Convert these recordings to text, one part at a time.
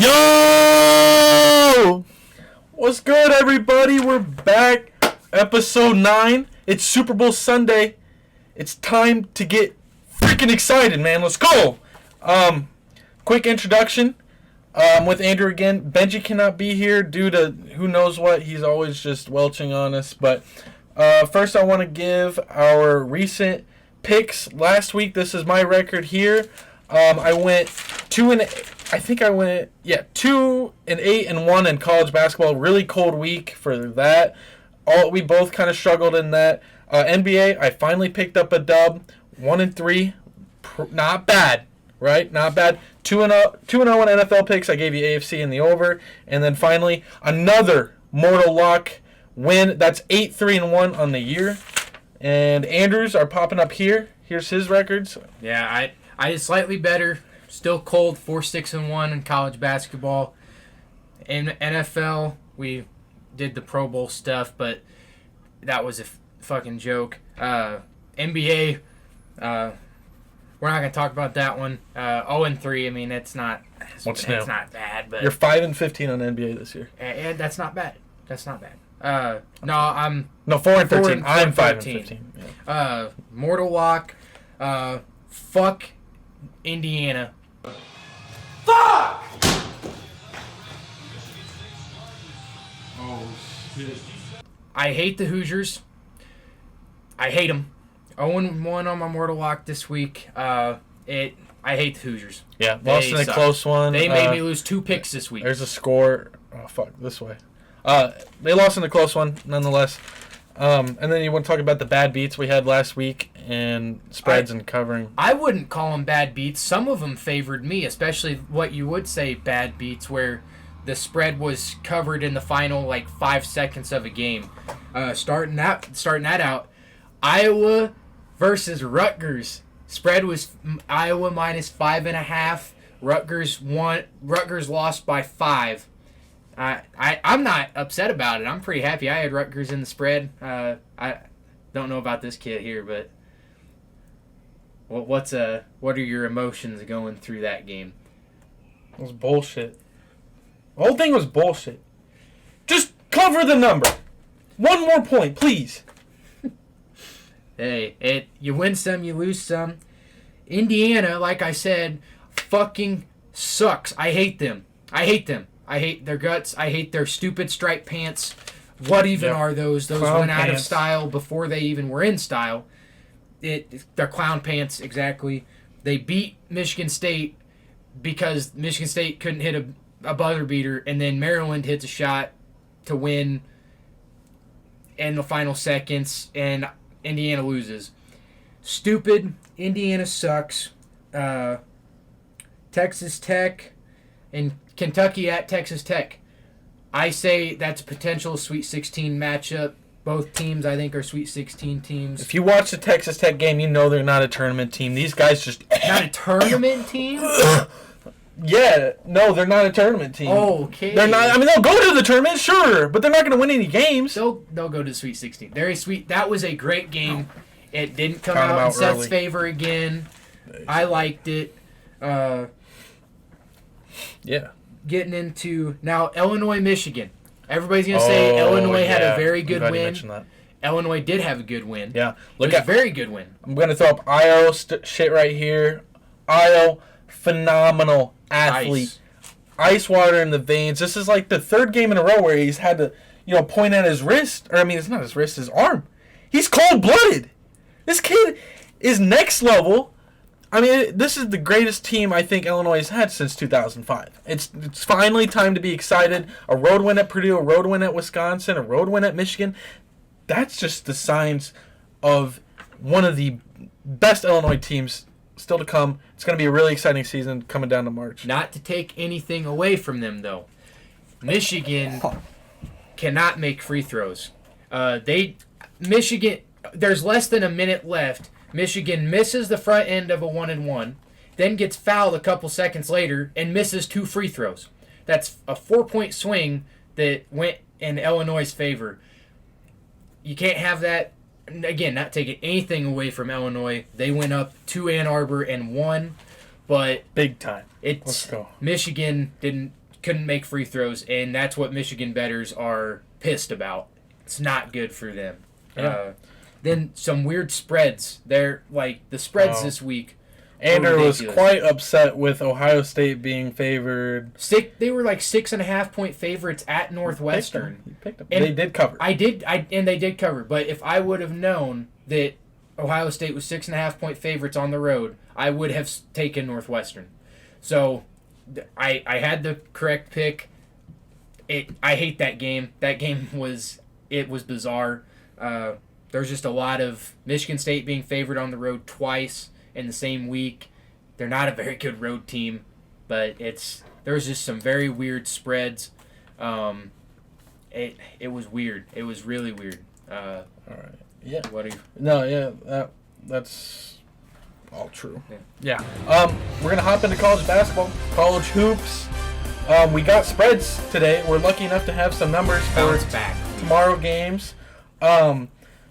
Yo! What's good, everybody? We're back. Episode 9. It's Super Bowl Sunday. It's time to get freaking excited, man. Let's go! Quick introduction. With Andrew again. Benji cannot be here due to who knows what. He's always just welching on us. But first I want to give our recent picks. Last week, this is my record here. I went 2-8 and 1 in college basketball. Really cold week for that. We both kind of struggled in that. NBA, I finally picked up a dub. 1-3, not bad, right? Not bad. 2-0 in NFL picks. I gave you AFC in the over, and then finally another mortal lock win. That's 8-3-1 on the year. And Andrews are popping up here. Here's his records. Yeah, I did slightly better. Still cold, 4-6-1 in college basketball. In NFL, we did the Pro Bowl stuff, but that was a fucking joke. NBA, we're not gonna talk about that one. 0-3. I mean, it's not bad, but you're 5-15 on NBA this year. And that's not bad. That's not bad. I'm 4-13. I'm 5-15. Yeah. Mortal lock. Fuck Indiana. Fuck! Oh, shit. I hate the Hoosiers. I hate them. 0-1 on my mortal lock this week. I hate the Hoosiers. Yeah, lost in a close one. They made me lose 2 picks this week. There's a score. Oh, fuck, this way. They lost in a close one, nonetheless. And then you want to talk about the bad beats we had last week and spreads and covering. I wouldn't call them bad beats. Some of them favored me, especially what you would say bad beats, where the spread was covered in the final 5 seconds of a game. Starting that out, Iowa versus Rutgers. Spread was Iowa -5.5. Rutgers lost by 5. I'm not upset about it. I'm pretty happy. I had Rutgers in the spread. I don't know about this kid here, but what are your emotions going through that game? It was bullshit. The whole thing was bullshit. Just cover the number. One more point, please. Hey, you win some, you lose some. Indiana, like I said, fucking sucks. I hate them. I hate their guts. I hate their stupid striped pants. What even are those? Those clown went out pants. of style before they even were in style. They're clown pants, exactly. They beat Michigan State because Michigan State couldn't hit a buzzer beater, and then Maryland hits a shot to win in the final seconds, and Indiana loses. Stupid. Indiana sucks. Texas Tech and Kentucky at Texas Tech. I say that's a potential Sweet 16 matchup. Both teams, I think, are Sweet 16 teams. If you watch the Texas Tech game, you know they're not a tournament team. These guys just... Not a tournament team? Yeah, no, they're not a tournament team. Okay. They're not. I mean, they'll go to the tournament, sure, but they're not going to win any games. They'll go to the Sweet 16. Very sweet. That was a great game. It didn't come Count 'em out in out Seth's early. favor again. I liked it. Yeah. Getting into now Illinois, Michigan. Everybody's gonna say Illinois had a very good win. Illinois did have a good win. Yeah, It was a very good win. I'm gonna throw up Io shit right here. Io, phenomenal athlete. Ice water in the veins. This is like the third game in a row where he's had to, point at his wrist. Or I mean, it's not his wrist, his arm. He's cold-blooded. This kid is next level. I mean, this is the greatest team I think Illinois has had since 2005. It's finally time to be excited. A road win at Purdue, a road win at Wisconsin, a road win at Michigan. That's just the signs of one of the best Illinois teams still to come. It's going to be a really exciting season coming down to March. Not to take anything away from them, though. Michigan cannot make free throws. Michigan, there's less than a minute left. Michigan misses the front end of a 1-and-1, then gets fouled a couple seconds later and misses 2 free throws. That's a 4-point swing that went in Illinois' favor. You can't have that. Again, not taking anything away from Illinois. They went up to Ann Arbor and won, but big time. Let's go. Michigan couldn't make free throws, and that's what Michigan bettors are pissed about. It's not good for them. Yeah. Then some weird spreads. They're like the spreads this week. Andrew was ridiculous. quite upset with Ohio State being favored. They were like 6.5-point favorites at Northwestern. He picked them. And They did cover. And they did cover. But if I would have known that Ohio State was 6.5-point favorites on the road, I would have taken Northwestern. So I had the correct pick. I hate that game. That game was bizarre. There's just a lot of Michigan State being favored on the road twice in the same week. They're not a very good road team, but there's just some very weird spreads. It was weird. It was really weird. All right. Yeah. What are you? No. Yeah. That's all true. Yeah. We're gonna hop into college basketball, college hoops. We got spreads today. We're lucky enough to have some numbers for Bounce back. tomorrow games.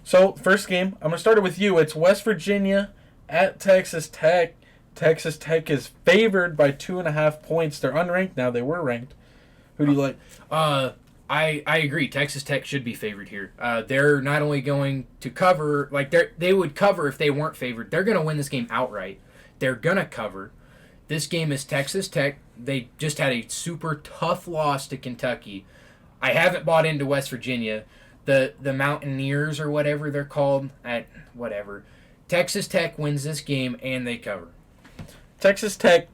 So first game, I'm gonna start it with you. It's West Virginia at Texas Tech. Texas Tech is favored by 2.5 points. They're unranked now. They were ranked. Who do you like? I agree. Texas Tech should be favored here. They're not only going to cover, like they would cover if they weren't favored. They're going to win this game outright. They're going to cover. This game is Texas Tech. They just had a super tough loss to Kentucky. I haven't bought into West Virginia. The Mountaineers or whatever they're called, whatever. Texas Tech wins this game and they cover. Texas Tech,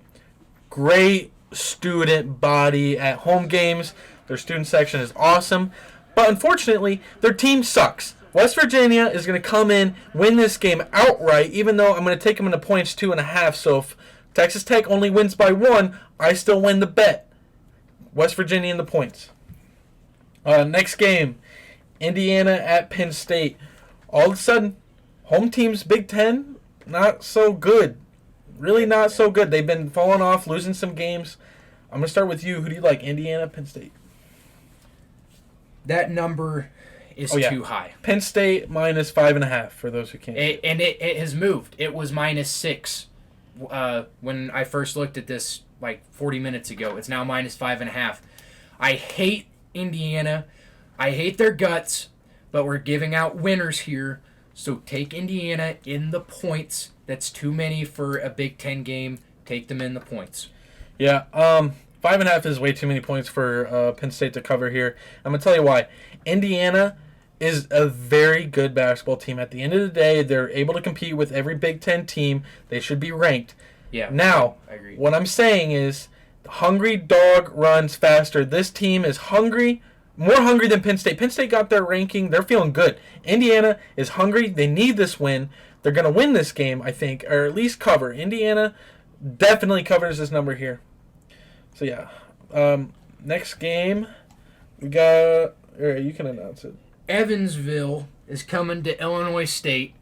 great student body at home games. Their student section is awesome. But unfortunately, their team sucks. West Virginia is going to come in, win this game outright, even though I'm going to take them in the points 2.5. So if Texas Tech only wins by 1, I still win the bet. West Virginia in the points. Next game, Indiana at Penn State. All of a sudden, home teams, Big Ten, not so good. Really not so good. They've been falling off, losing some games. I'm going to start with you. Who do you like, Indiana, Penn State? That number is too high. Penn State minus 5.5 for those who can't. It has moved. It was -6 when I first looked at this like 40 minutes ago. It's now -5.5. I hate Indiana. I hate their guts, but we're giving out winners here. So take Indiana in the points. That's too many for a Big Ten game. Take them in the points. Yeah, 5.5 is way too many points for Penn State to cover here. I'm going to tell you why. Indiana is a very good basketball team. At the end of the day, they're able to compete with every Big Ten team. They should be ranked. Yeah. Now, I agree. What I'm saying is, the hungry dog runs faster. This team is hungry, more hungry than Penn State. Penn State got their ranking. They're feeling good. Indiana is hungry. They need this win. They're going to win this game, I think, or at least cover. Indiana definitely covers this number here. So, yeah. Next game, we got... you can announce it. Evansville is coming to Illinois State.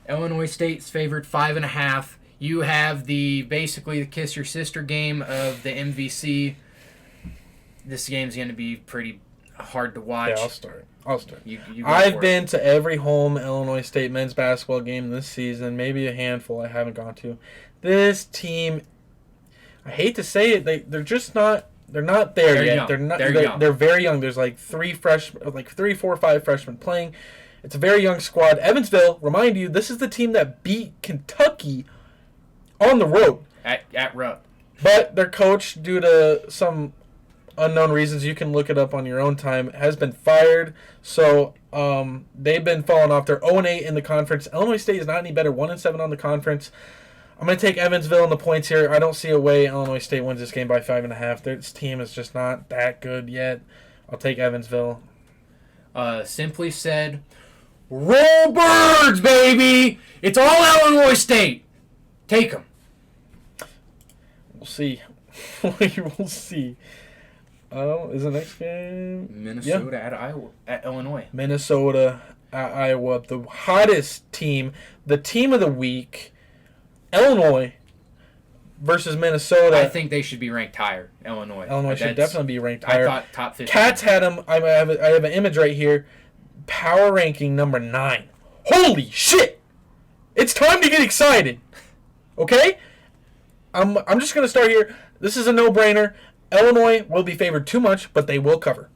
Illinois State's favored 5.5. You have basically the kiss your sister game of the MVC. This game's going to be pretty hard to watch. Yeah, I'll start. You go I've for been to every home Illinois State men's basketball game this season. Maybe a handful I haven't gone to. This team, I hate to say it, they're just not. They're not there They're yet. young. They're not. They're young. They're very young. There's like 3, 4, 5 freshmen playing. It's a very young squad. Evansville, remind you, this is the team that beat Kentucky on the road. At Rupp. But their coach, due to some unknown reasons, you can look it up on your own time, has been fired. So they've been falling off. They're 0-8 in the conference. Illinois State is not any better, 1-7 on the conference. I'm going to take Evansville in the points here. I don't see a way Illinois State wins this game by 5.5. This team is just not that good yet. I'll take Evansville. Simply said, roll birds, baby! It's all Illinois State. Take them. We'll see. We will see. Is the next game? Minnesota at Iowa, at Illinois. Minnesota at Iowa. The hottest team. The team of the week. Illinois versus Minnesota. I think they should be ranked higher, Illinois. Illinois should definitely be ranked higher. I thought top 50. Cats had them. I have an image right here. Power ranking number 9. Holy shit! It's time to get excited. Okay? I'm just gonna start here. This is a no-brainer. Illinois will be favored too much, but they will cover.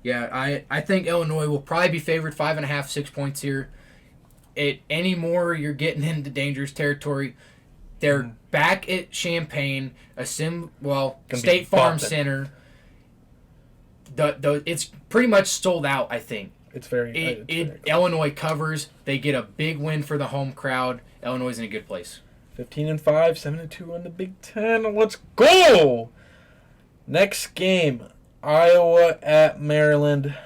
Yeah, I think Illinois will probably be favored 5.5, 6 points here. Any more, you're getting into dangerous territory. They're back at Champaign, State Farm Center. It's pretty much sold out, I think. Illinois covers. They get a big win for the home crowd. Illinois is in a good place. 15-5, 7-2 on the Big Ten. Let's go! Next game, Iowa at Maryland.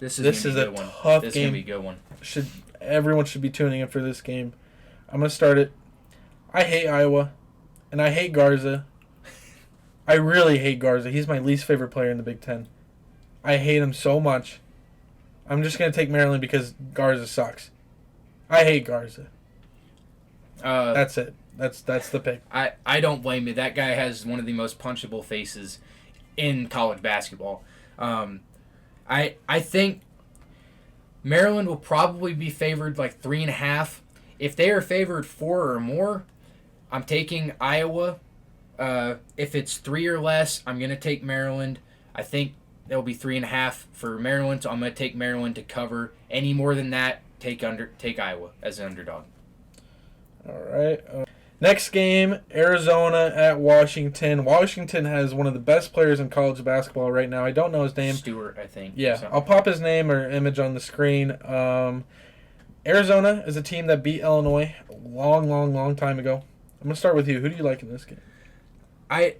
This is a tough game. This is gonna be a good one. Everyone should be tuning in for this game. I'm gonna start it. I hate Iowa, and I hate Garza. I really hate Garza. He's my least favorite player in the Big Ten. I hate him so much. I'm just gonna take Maryland because Garza sucks. I hate Garza. That's it. That's the pick. I don't blame you. That guy has one of the most punchable faces in college basketball. I think Maryland will probably be favored like 3.5. If they are favored 4 or more, I'm taking Iowa. If it's 3 or less, I'm gonna take Maryland. I think there'll be 3.5 for Maryland, so I'm gonna take Maryland to cover. Any more than that, take Iowa as an underdog. All right. Next game, Arizona at Washington. Washington has one of the best players in college basketball right now. I don't know his name. Stewart, I think. Yeah, I'll pop his name or image on the screen. Arizona is a team that beat Illinois a long time ago. I'm going to start with you. Who do you like in this game? I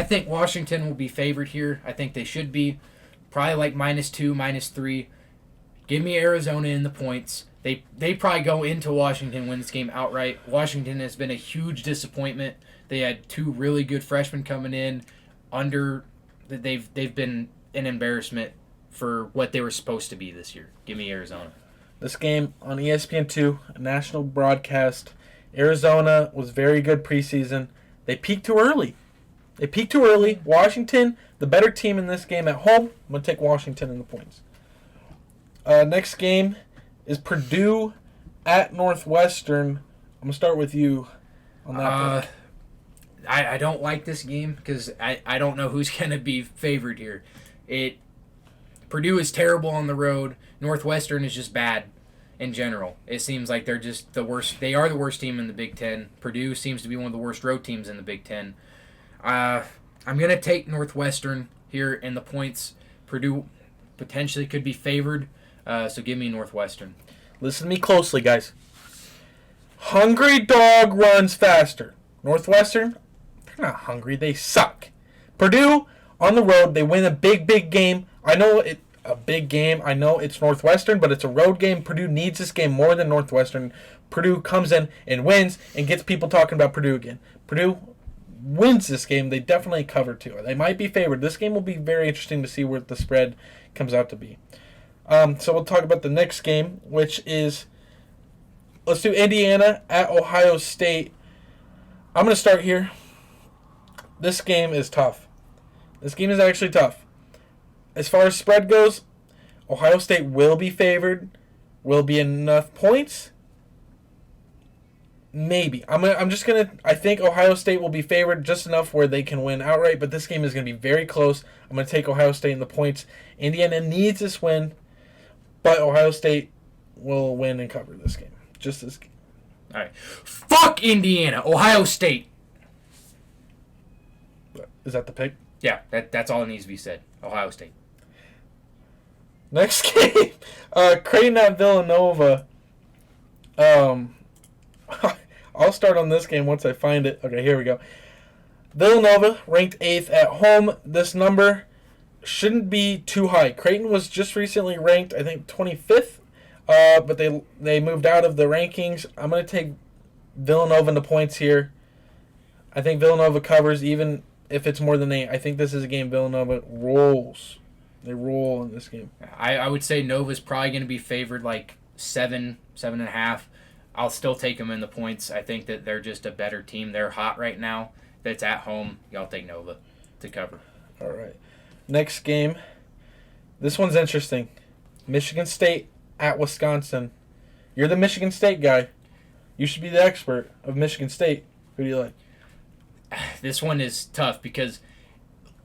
think Washington will be favored here. I think they should be. Probably like -2, -3. Give me Arizona in the points. They probably go into Washington, win this game outright. Washington has been a huge disappointment. They had 2 really good freshmen coming in. They've been an embarrassment for what they were supposed to be this year. Give me Arizona. This game on ESPN2, a national broadcast. Arizona was very good preseason. They peaked too early. Washington, the better team in this game at home. I'm going to take Washington in the points. Next game is Purdue at Northwestern. I'm going to start with you on that. I don't like this game because I don't know who's going to be favored here. Purdue is terrible on the road. Northwestern is just bad in general. It seems like they're just the worst. They are the worst team in the Big Ten. Purdue seems to be one of the worst road teams in the Big Ten. I'm going to take Northwestern here in the points. Purdue potentially could be favored, so give me Northwestern. Listen to me closely, guys. Hungry dog runs faster. Northwestern, they're not hungry. They suck. Purdue, on the road, they win a big game. I know a big game. I know it's Northwestern, but it's a road game. Purdue needs this game more than Northwestern. Purdue comes in and wins and gets people talking about Purdue again. Purdue wins this game. They definitely cover too. They might be favored. This game will be very interesting to see where the spread comes out to be. So we'll talk about the next game, which is, let's do Indiana at Ohio State. I'm going to start here. This game is tough. This game is actually tough. As far as spread goes, Ohio State will be favored. Will be enough points? Maybe. I think Ohio State will be favored just enough where they can win outright, but this game is going to be very close. I'm going to take Ohio State in the points. Indiana needs this win, but Ohio State will win and cover this game. Just this game. All right. Fuck Indiana. Ohio State. Is that the pick? Yeah, that's all that needs to be said. Ohio State. Next game, Creighton at Villanova. I'll start on this game once I find it. Okay, here we go. Villanova ranked 8th at home. This number shouldn't be too high. Creighton was just recently ranked, I think, 25th, but they moved out of the rankings. I'm going to take Villanova in the points here. I think Villanova covers even if it's more than 8. I think this is a game Villanova rolls. They roll in this game. I would say Nova's probably going to be favored like 7, 7.5. I'll still take them in the points. I think that they're just a better team. They're hot right now. If it's at home, y'all take Nova to cover. All right. Next game. This one's interesting. Michigan State at Wisconsin. You're the Michigan State guy. You should be the expert of Michigan State. Who do you like? This one is tough because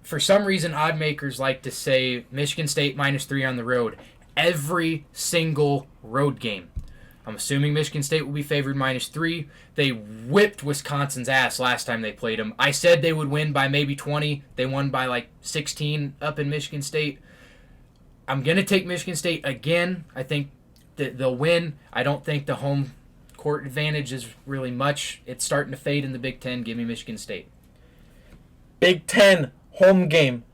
for some reason odd makers like to say Michigan State -3 on the road every single road game. I'm assuming Michigan State will be favored -3. They whipped Wisconsin's ass last time they played them. I said they would win by maybe 20. They won by like 16 up in Michigan State. I'm going to take Michigan State again. I think that they'll win. I don't think the home court advantage is really much. It's starting to fade in the Big Ten. Give me Michigan State. Big Ten home game.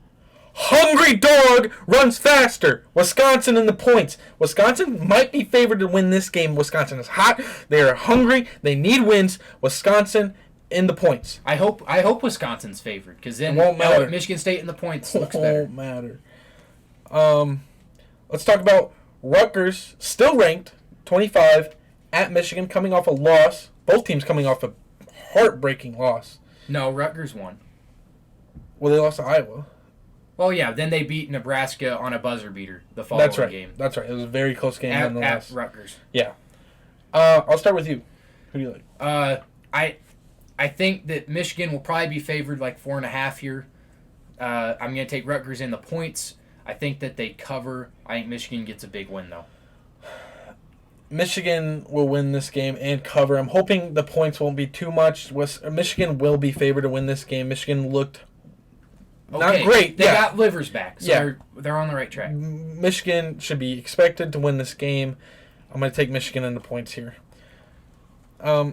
Hungry dog runs faster. Wisconsin in the points. Wisconsin might be favored to win this game. Wisconsin is hot. They are hungry. They need wins. Wisconsin in the points. I hope Wisconsin's favored because then It won't matter. Michigan State in the points looks It better. won't matter. Let's talk about Rutgers, still ranked 25 at Michigan, coming off a loss. Both teams coming off a heartbreaking loss. No, Rutgers won. Well, they lost to Iowa. Well, yeah, then they beat Nebraska on a buzzer beater the following That's right. game. That's right. It was a very close game At nonetheless. Rutgers. Yeah. I'll start with you. Who do you like? I think that Michigan will probably be favored like 4.5 here. I'm going to take Rutgers in the points. I think that they cover. I think Michigan gets a big win, though. Michigan will win this game and cover. I'm hoping the points won't be too much. Michigan will be favored to win this game. Michigan looked not great. They got livers back, so Yeah. they're on the right track. Michigan should be expected to win this game. I'm going to take Michigan in the points here.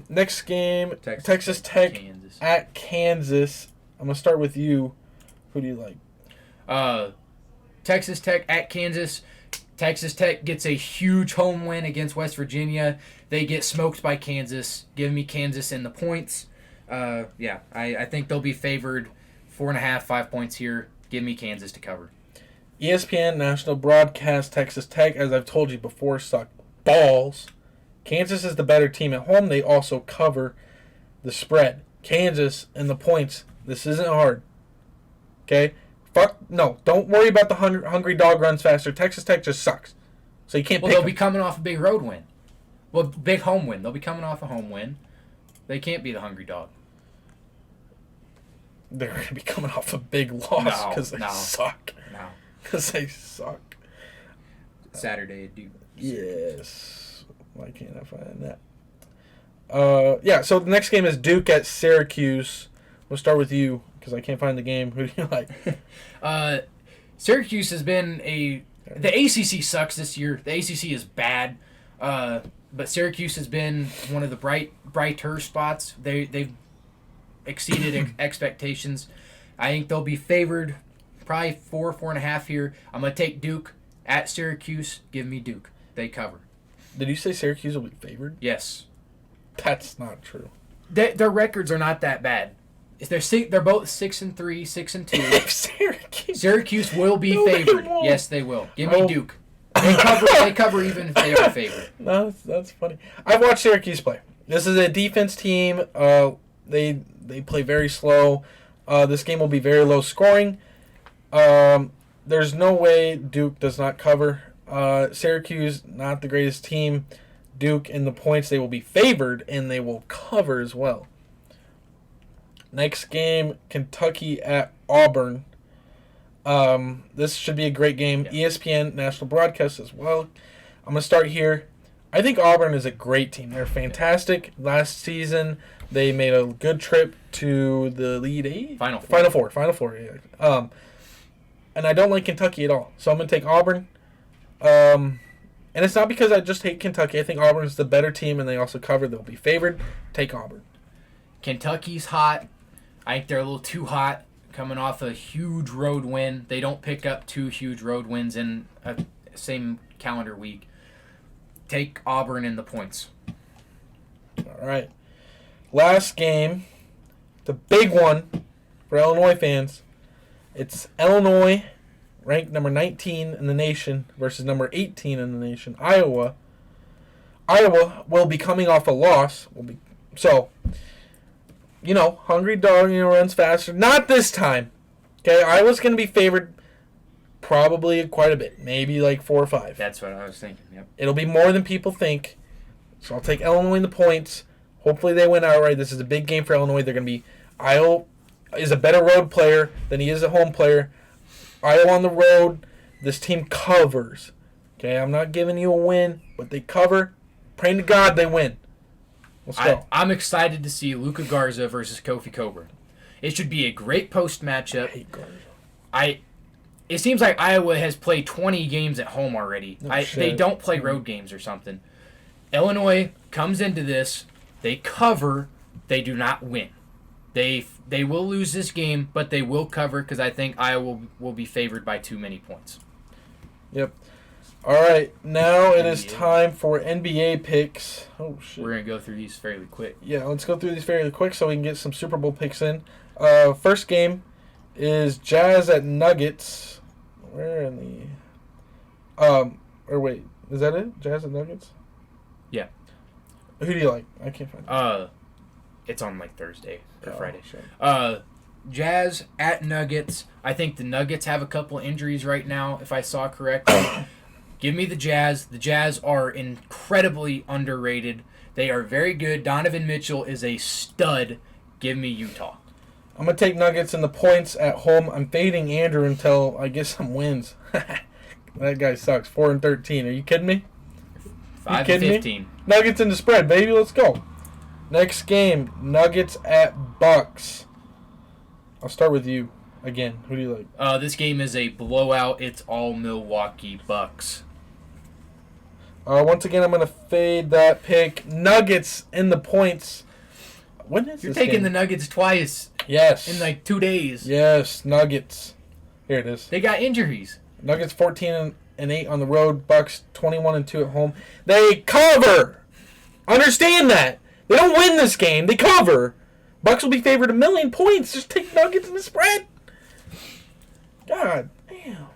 Next game, Texas Tech Kansas. at Kansas. I'm going to start with you. Who do you like? Texas Tech at Kansas. Texas Tech gets a huge home win against West Virginia. They get smoked by Kansas. Give me Kansas in the points. I think they'll be favored 4.5, 5 points here. Give me Kansas to cover. ESPN national broadcast Texas Tech, as I've told you before, suck balls. Kansas is the better team at home. They also cover the spread. Kansas in the points. This isn't hard. Okay? No. Don't worry about the hungry dog runs faster. Texas Tech just sucks. So you can't pick they'll them. be coming off a big road win. Well, big home win. They'll be coming off a home win. They can't be the hungry dog. They're going to be coming off a big loss because they suck. No. Because they suck. Saturday at Duke. Yes. Why can't I find that? So the next game is Duke at Syracuse. We'll start with you because I can't find the game. Who do you like? Syracuse has been the ACC sucks this year. The ACC is bad, but Syracuse has been one of the brighter spots. They've exceeded expectations. I think they'll be favored probably 4.5 here. I'm going to take Duke at Syracuse. Give me Duke. They cover. Did you say Syracuse will be favored? Yes. That's not true. Their records are not that bad. They're both 6-3, 6-2. Syracuse will be favored. Yes, they will. Give me Duke. They cover even if they are favored. No, that's funny. I've watched Syracuse play. This is a defense team. They play very slow. This game will be very low scoring. There's no way Duke does not cover. Syracuse, not the greatest team. Duke in the points, they will be favored, and they will cover as well. Next game, Kentucky at Auburn. This should be a great game. Yeah. ESPN national broadcast as well. I'm going to start here. I think Auburn is a great team. They're fantastic. Last season, they made a good trip to the Elite Eight? Final Four. Final Four, yeah. And I don't like Kentucky at all. So I'm going to take Auburn. And it's not because I just hate Kentucky. I think Auburn is the better team, and they also cover. They'll be favored. Take Auburn. Kentucky's hot. I think they're a little too hot, coming off a huge road win. They don't pick up 2 huge road wins in a same calendar week. Take Auburn in the points. All right. Last game, the big one for Illinois fans. It's Illinois, ranked number 19 in the nation, versus number 18 in the nation, Iowa. Iowa will be coming off a loss. Hungry dog, runs faster. Not this time. Okay, Iowa's going to be favored probably quite a bit. Maybe like 4 or 5. That's what I was thinking, yep. It'll be more than people think. So I'll take Illinois in the points. Hopefully they win outright. This is a big game for Illinois. They're going to be is a better road player than he is a home player. Iowa on the road, this team covers. Okay, I'm not giving you a win, but they cover. Praying to God they win. Let's go. I'm excited to see Luka Garza versus Kofi Coburn. It should be a great post matchup. I hate Garza. It seems like Iowa has played 20 games at home already. They shit. don't play road games or something. Illinois comes into this. They cover. They do not win. They will lose this game, but they will cover because I think Iowa will be favored by too many points. Yep. All right, now it is time for NBA picks. Oh, shit. We're going to go through these fairly quick. Yeah, let's go through these fairly quick so we can get some Super Bowl picks in. First game is Jazz at Nuggets. Where in the... or wait, is that it? Jazz at Nuggets? Yeah. Who do you like? I can't find it. It's on like Thursday or Friday. Sure. Jazz at Nuggets. I think the Nuggets have a couple injuries right now, if I saw correctly. Give me the Jazz. The Jazz are incredibly underrated. They are very good. Donovan Mitchell is a stud. Give me Utah. I'm going to take Nuggets in the points at home. I'm fading Andrew until I get some wins. That guy sucks. 4-13. Are you kidding me? 5-15. Nuggets in the spread, baby. Let's go. Next game, Nuggets at Bucks. I'll start with you again. Who do you like? This game is a blowout. It's all Milwaukee Bucks. Once again, I'm going to fade that pick. Nuggets in the points. When is You're this taking game? the Nuggets twice Yes. in like 2 days. Yes, Nuggets. Here it is. They got injuries. Nuggets 14-8 on the road. Bucks 21-2 at home. They cover. Understand that. They don't win this game. They cover. Bucks will be favored 1,000,000 points. Just take Nuggets in the spread. God damn.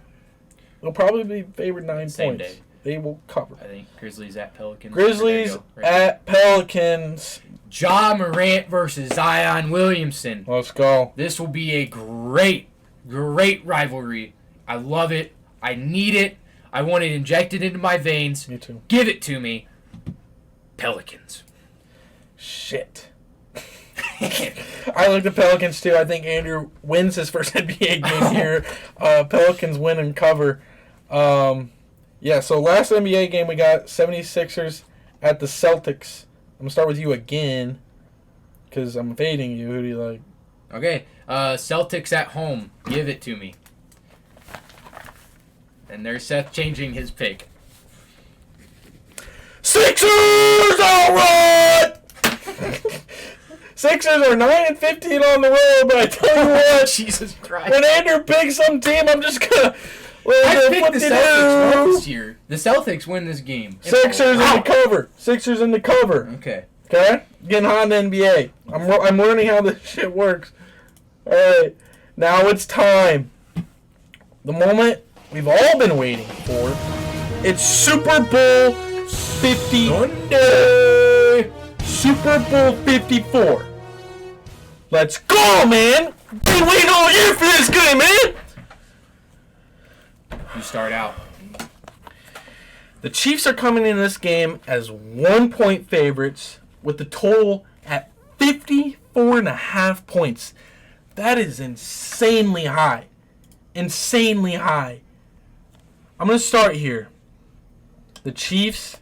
They'll probably be favored 9 Same points. day. They will cover. I think Grizzlies at Pelicans. Grizzlies There you go. Right. at Pelicans. Ja Morant versus Zion Williamson. Let's go. This will be a great rivalry. I love it. I need it. I want it injected into my veins. Me too. Give it to me. Pelicans. Shit. I like the Pelicans too. I think Andrew wins his first NBA game here. Pelicans win and cover. Yeah, so last NBA game we got 76ers at the Celtics. I'm going to start with you again because I'm fading you. Who do you like? Okay. Celtics at home. Give it to me. And there's Seth changing his pick. Sixers! All right! Sixers are 9-15 on the road, but I tell you what, Jesus Christ. when Andrew picks some team, I'm just going to... I picked the Celtics win this year. The Celtics win this game. Sixers in the cover. Sixers in the cover. Okay. Okay? Getting hot in the NBA. I'm learning how this shit works. All right. Now it's time. The moment we've all been waiting for. It's Super Bowl 50. Sunday. Super Bowl 54. Let's go, man. Been waiting all year for this game, man. You start out. The Chiefs are coming in this game as 1-point favorites with the total at 54.5 points. That is insanely high. Insanely high. I'm going to start here. The Chiefs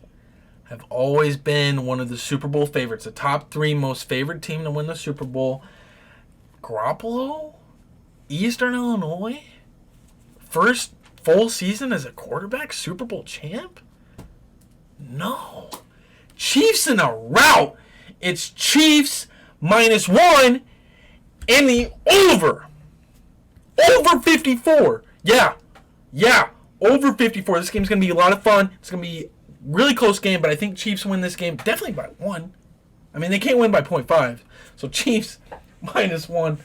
have always been one of the Super Bowl favorites. The top 3 most favored team to win the Super Bowl. Garoppolo? Eastern Illinois? First full season as a quarterback, Super Bowl champ? No. Chiefs in a rout. It's Chiefs -1 and the over. Over 54. Yeah. Over 54. This game's going to be a lot of fun. It's going to be a really close game, but I think Chiefs win this game definitely by 1. I mean, they can't win by 0.5. So Chiefs -1.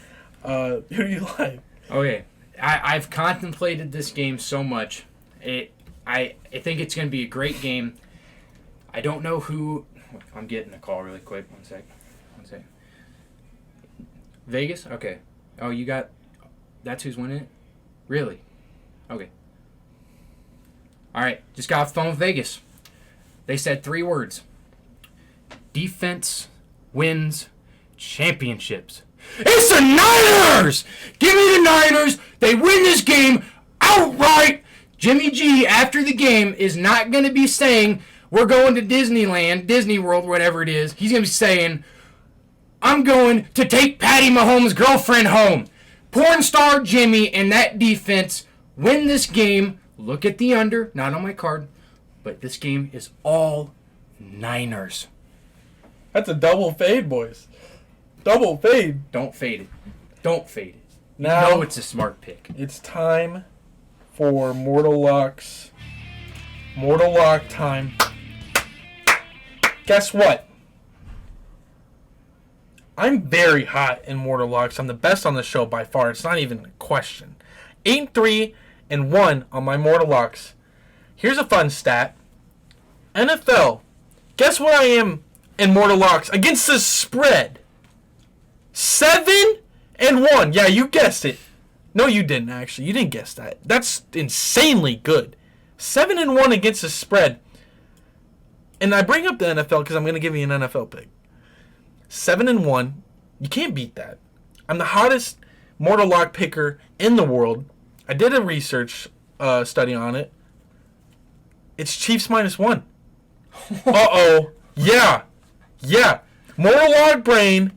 Who do you like? Okay. I've contemplated this game so much. I think it's going to be a great game. I don't know who... I'm getting a call really quick. One sec. Vegas? Okay. Oh, you got... That's who's winning it? Really? Okay. All right. Just got off the phone with Vegas. They said 3 words. Defense wins championships. It's the Niners! Give me the Niners. They win this game outright. Jimmy G, after the game, is not going to be saying, we're going to Disneyland, Disney World, whatever it is. He's going to be saying, I'm going to take Patty Mahomes' girlfriend home. Porn star Jimmy and that defense win this game. Look at the under, not on my card, but this game is all Niners. That's a double fade, boys. Double fade. Don't fade it. Don't fade it. Now, You know it's a smart pick. it's time for Mortal Locks. Mortal Lock time. Guess what? I'm very hot in Mortal Locks. I'm the best on the show by far. It's not even a question. 8-3-1 on my Mortal Locks. Here's a fun stat. NFL. Guess what I am in Mortal Locks against the spread? 7-1. Yeah, you guessed it. No, you didn't actually. You didn't guess that. That's insanely good. 7-1 against the spread. And I bring up the NFL because I'm going to give you an NFL pick. 7-1. You can't beat that. I'm the hottest Mortal Lock picker in the world. I did a research study on it. It's Chiefs -1. Uh-oh. Yeah. Mortal Lock brain.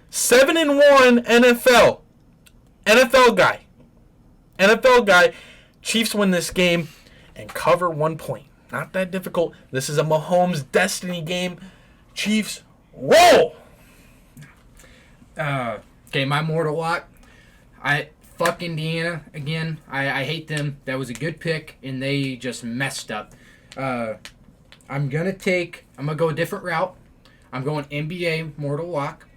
7-1 NFL. NFL guy. Chiefs win this game and cover 1 point. Not that difficult. This is a Mahomes destiny game. Chiefs roll. Okay, my Mortal Lock. Fuck Indiana again. I hate them. That was a good pick, and they just messed up. I'm gonna go a different route. I'm going NBA Mortal Lock.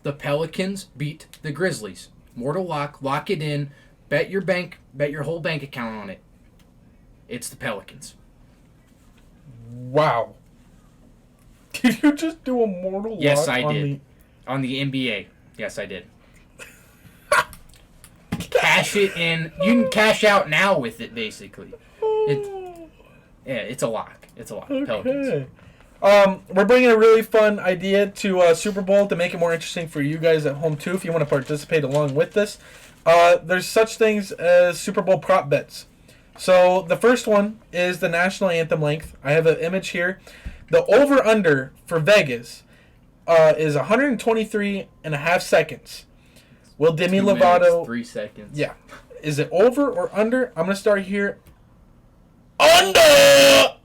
The Pelicans beat the Grizzlies. Mortal Lock, lock it in. Bet your whole bank account on it. It's the Pelicans. Wow. Did you just do a Mortal Yes, Lock I on did. On the NBA. Yes, I did. Cash it in. You can cash out now with it, basically. It's a lock. It's a lock. Pelicans. Okay. We're bringing a really fun idea to Super Bowl to make it more interesting for you guys at home, too, if you want to participate along with this. There's such things as Super Bowl prop bets. So the first one is the national anthem length. I have an image here. The over-under for Vegas is 123.5 seconds. Will Demi 2 Lovato... minutes, 3 seconds. Yeah. Is it over or under? I'm going to start here. Under!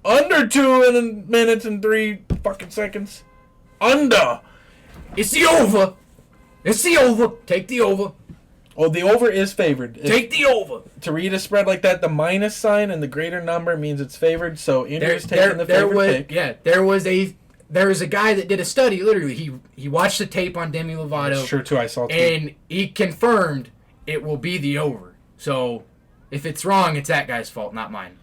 Under 2 minutes and 3 fucking seconds. Under. It's the over. It's the over. Take the over. Oh, the over is favored. Take the over. To read a spread like that, the minus sign and the greater number means it's favored. So Andrew's taking the favorite pick. Yeah, there was a guy that did a study. Literally, he watched the tape on Demi Lovato. Sure, too. I saw too. And he confirmed it will be the over. So if it's wrong, it's that guy's fault, not mine.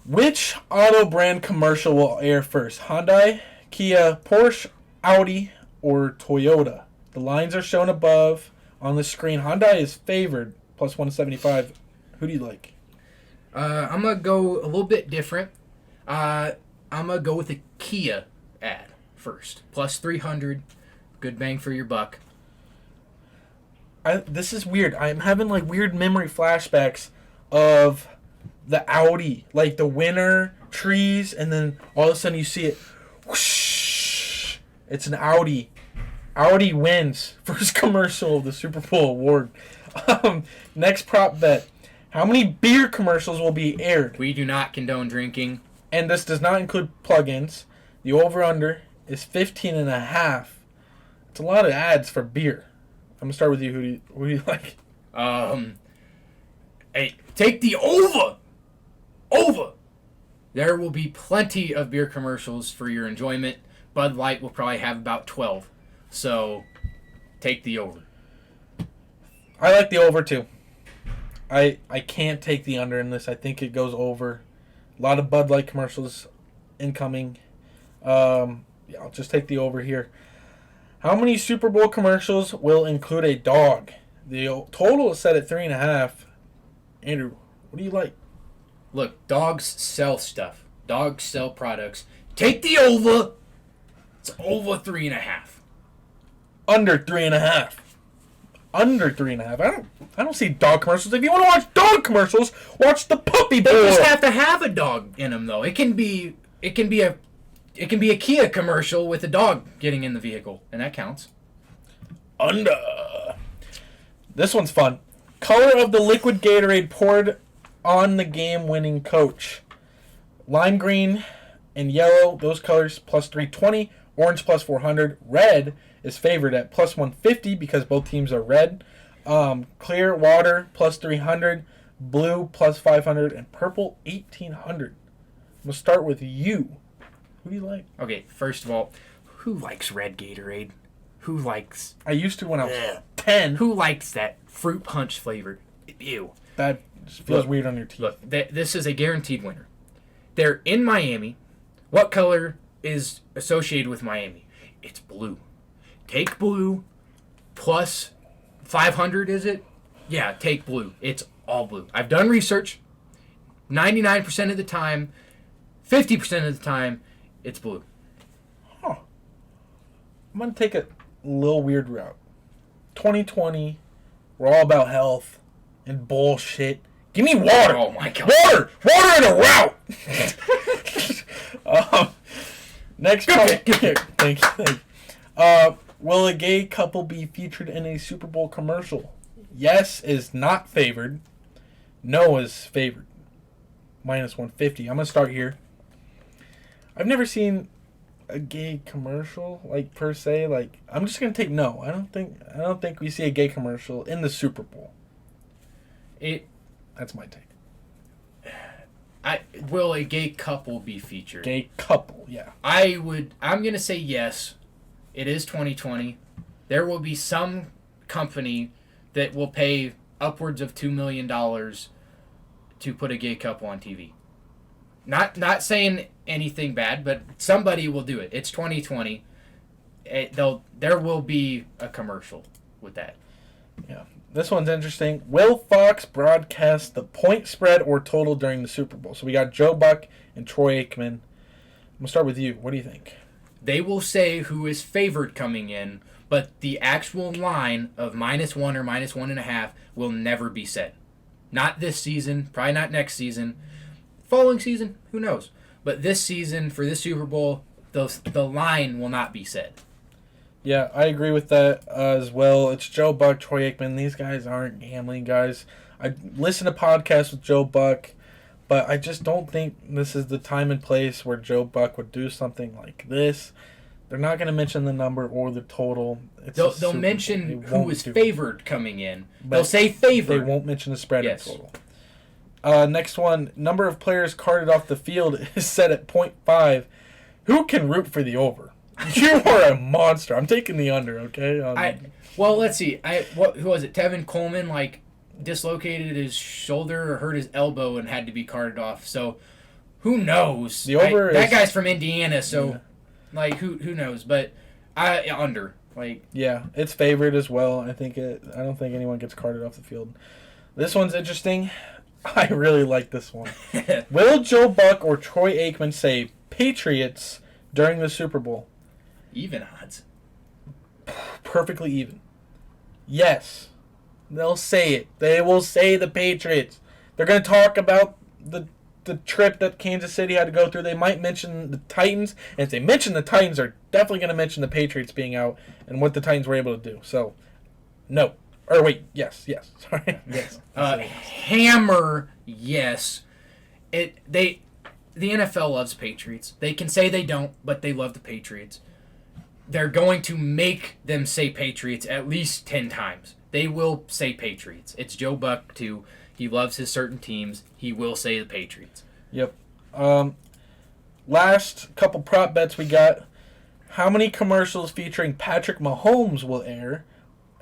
Which auto brand commercial will air first? Hyundai, Kia, Porsche, Audi, or Toyota? The lines are shown above on the screen. Hyundai is favored, plus 175. Who do you like? I'm going to go a little bit different. I'm going to go with a Kia ad first. Plus 300. Good bang for your buck. This is weird. I'm having like weird memory flashbacks of the Audi, like the winter trees, and then all of a sudden you see it. Whoosh, it's an Audi. Audi wins first commercial of the Super Bowl award. Next prop bet. How many beer commercials will be aired? We do not condone drinking. And this does not include plugins. The over-under is 15.5. It's a lot of ads for beer. I'm going to start with you. Who do you like? Hey, take the over. Over. There will be plenty of beer commercials for your enjoyment. Bud Light will probably have about 12. So, take the over. I like the over, too. I can't take the under in this. I think it goes over. A lot of Bud Light commercials incoming. I'll just take the over here. How many Super Bowl commercials will include a dog? The total is set at 3.5. Andrew, what do you like? Look, dogs sell stuff. Dogs sell products. Take the over. It's over 3.5. under 3.5. Under 3.5. I don't see dog commercials. If you want to watch dog commercials, watch the Puppy Boy. They just have to have a dog in them, though. It can be a Kia commercial with a dog getting in the vehicle, and that counts. Under. This one's fun. Color of the liquid Gatorade poured on the game-winning coach. Lime green and yellow, those colors, plus 320. Orange, plus 400. Red is favored at plus 150 because both teams are red. Clear water, plus 300. Blue, plus 500. And purple, 1,800. I'm going to start with you. Who do you like? Okay, first of all, who likes red Gatorade? Who likes... I used to when I was 10. Who likes that fruit punch flavor? Ew. That feels weird on your teeth. Look, this is a guaranteed winner. They're in Miami. What color is associated with Miami? It's blue. Take blue plus 500, is it? Yeah, take blue. It's all blue. I've done research. 99% of the time, 50% of the time, it's blue. Huh. I'm going to take a little weird route. 2020, we're all about health and bullshit. Give me water. Oh my God. Water in a route. Next Good pick. Thank you. Will a gay couple be featured in a Super Bowl commercial? Yes is not favored. No is favored. Minus 150. I'm gonna start here. I've never seen a gay commercial, like, per se. Like, I'm just gonna take no. I don't think we see a gay commercial in the Super Bowl. That's my take. Will a gay couple be featured? Gay couple, yeah. I'm gonna say yes. It is 2020. There will be some company that will pay upwards of $2 million to put a gay couple on TV. Not saying anything bad, but somebody will do it. It's 2020. There will be a commercial with that. Yeah. This one's interesting. Will Fox broadcast the point spread or total during the Super Bowl? So we got Joe Buck and Troy Aikman. I'm going to start with you. What do you think? They will say who is favored coming in, but the actual line of -1 or -1.5 will never be said. Not this season, probably not next season. Following season, who knows? But this season, for this Super Bowl, the line will not be said. Yeah, I agree with that as well. It's Joe Buck, Troy Aikman. These guys aren't gambling guys. I listen to podcasts with Joe Buck, but I just don't think this is the time and place where Joe Buck would do something like this. They're not going to mention the number or the total. They'll mention who is favored coming in. They'll say favored. They won't mention the spread Yes. or total. Next one, number of players carted off the field is set at 0.5. Who can root for the over? You are a monster. I'm taking the under, okay? Well, let's see. Who was it? Tevin Coleman, dislocated his shoulder or hurt his elbow and had to be carted off. So, who knows? The over that guy's from Indiana, so, who knows? But under. Yeah, it's favored as well. I don't think anyone gets carted off the field. This one's interesting. I really like this one. Will Joe Buck or Troy Aikman say Patriots during the Super Bowl? Even odds. Perfectly even. Yes. They'll say it. They will say the Patriots. They're going to talk about the trip that Kansas City had to go through. They might mention the Titans. And if they mention the Titans, they're definitely going to mention the Patriots being out and what the Titans were able to do. So, no. Or wait, yes. Sorry. Yes. Hammer, yes. The NFL loves Patriots. They can say they don't, but they love the Patriots. They're going to make them say Patriots at least 10 times. They will say Patriots. It's Joe Buck, too. He loves his certain teams. He will say the Patriots. Yep. Last couple prop bets we got. How many commercials featuring Patrick Mahomes will air?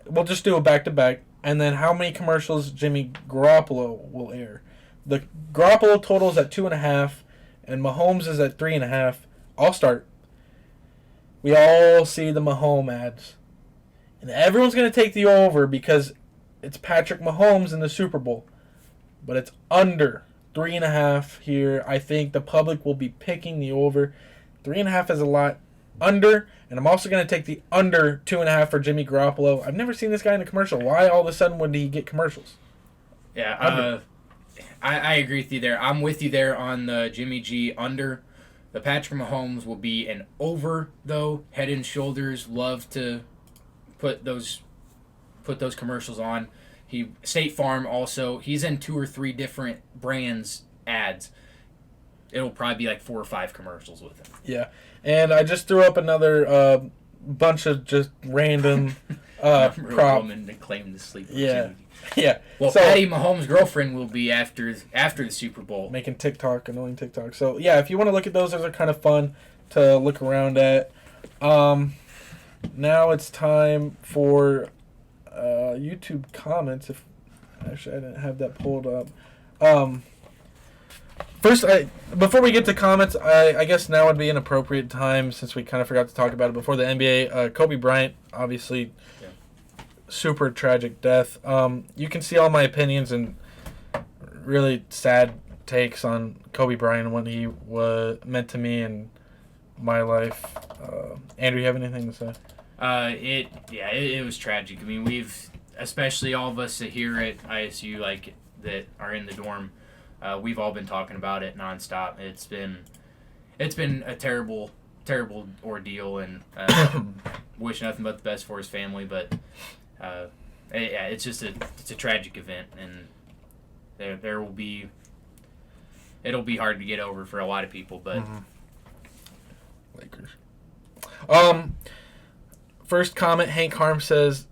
We'll just do a back-to-back. And then how many commercials Jimmy Garoppolo will air? The Garoppolo total is at 2.5, and Mahomes is at 3.5. I'll start. We all see the Mahomes ads. And everyone's going to take the over because it's Patrick Mahomes in the Super Bowl. But it's under 3.5 here. I think the public will be picking the over. 3.5 is a lot. under, and I'm also going to take the under 2.5 for Jimmy Garoppolo. I've never seen this guy in a commercial. Why all of a sudden would he get commercials? Yeah, I agree with you there. I'm with you there on the Jimmy G under. The Patrick Mahomes will be an over, though. Head and Shoulders love to put those commercials on. State Farm also. He's in 2 or 3 different brands ads. It'll probably be like 4 or 5 commercials with him. Yeah, and I just threw up another bunch of just random prop. Woman that claimed to sleep with Yeah. Jimmy. Yeah. Well, So, Patty Mahomes' girlfriend will be after the Super Bowl. making annoying TikTok. So yeah, if you want to look at those are kind of fun to look around at. Now it's time for YouTube comments. Actually, I didn't have that pulled up. First, before we get to comments, I guess now would be an appropriate time, since we kind of forgot to talk about it before the NBA. Kobe Bryant, obviously, super tragic death. You can see all my opinions and really sad takes on Kobe Bryant and what he meant to me and my life. Andrew, you have anything to say? It was tragic. I mean, especially all of us here at ISU, like, that are in the dorm, we've all been talking about it nonstop. It's been a terrible ordeal, and wish nothing but the best for his family. But it's a tragic event, and it'll be hard to get over for a lot of people. But Lakers. First comment, Hank Harm says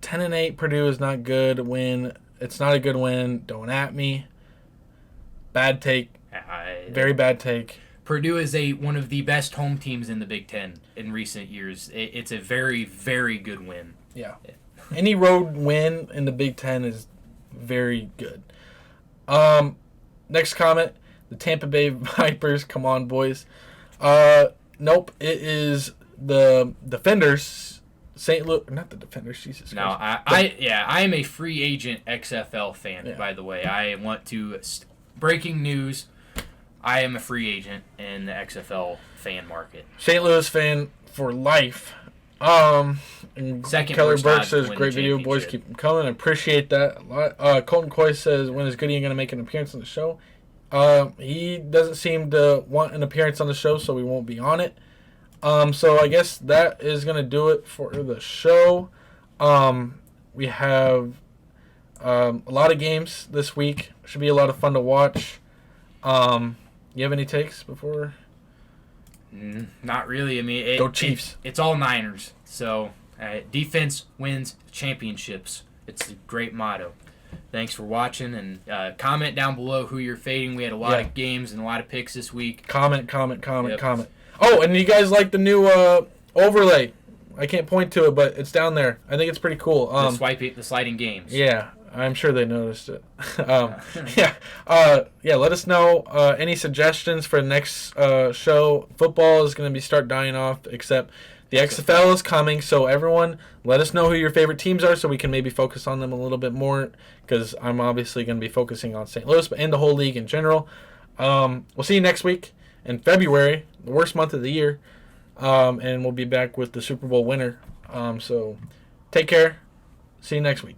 10-8 Purdue is not good win. It's not a good win. Don't at me. Bad take. Very bad take. Purdue is one of the best home teams in the Big Ten in recent years. It's a very, very good win. Yeah. Any road win in the Big Ten is very good. Next comment, the Tampa Bay Vipers. Come on, boys. Nope. It is the Defenders. St. Louis, not the Defenders. Jesus no, Christ. I am a free agent XFL fan. By the way, I want to. Breaking news: I am a free agent in the XFL fan market. St. Louis fan for life. And Second Keller worst Burke odds says, to win great the video, boys. championship. Keep them coming. I appreciate that a lot. Colton Coy says, when is Gooding going to make an appearance on the show? He doesn't seem to want an appearance on the show, so we won't be on it. So I guess that is going to do it for the show. We have a lot of games this week. Should be a lot of fun to watch. You have any takes before? Not really. I mean, Go Chiefs. It's all Niners. So defense wins championships. It's a great motto. Thanks for watching, and comment down below who you're fading. We had a lot of games and a lot of picks this week. Comment. Oh, and you guys like the new overlay? I can't point to it, but it's down there. I think it's pretty cool. The sliding games. Yeah, I'm sure they noticed it. Let us know any suggestions for the next show. Football is going to start dying off, except the XFL is coming. So everyone, let us know who your favorite teams are, so we can maybe focus on them a little bit more. Because I'm obviously going to be focusing on St. Louis, but and the whole league in general. We'll see you next week in February, the worst month of the year, and we'll be back with the Super Bowl winner. So take care. See you next week.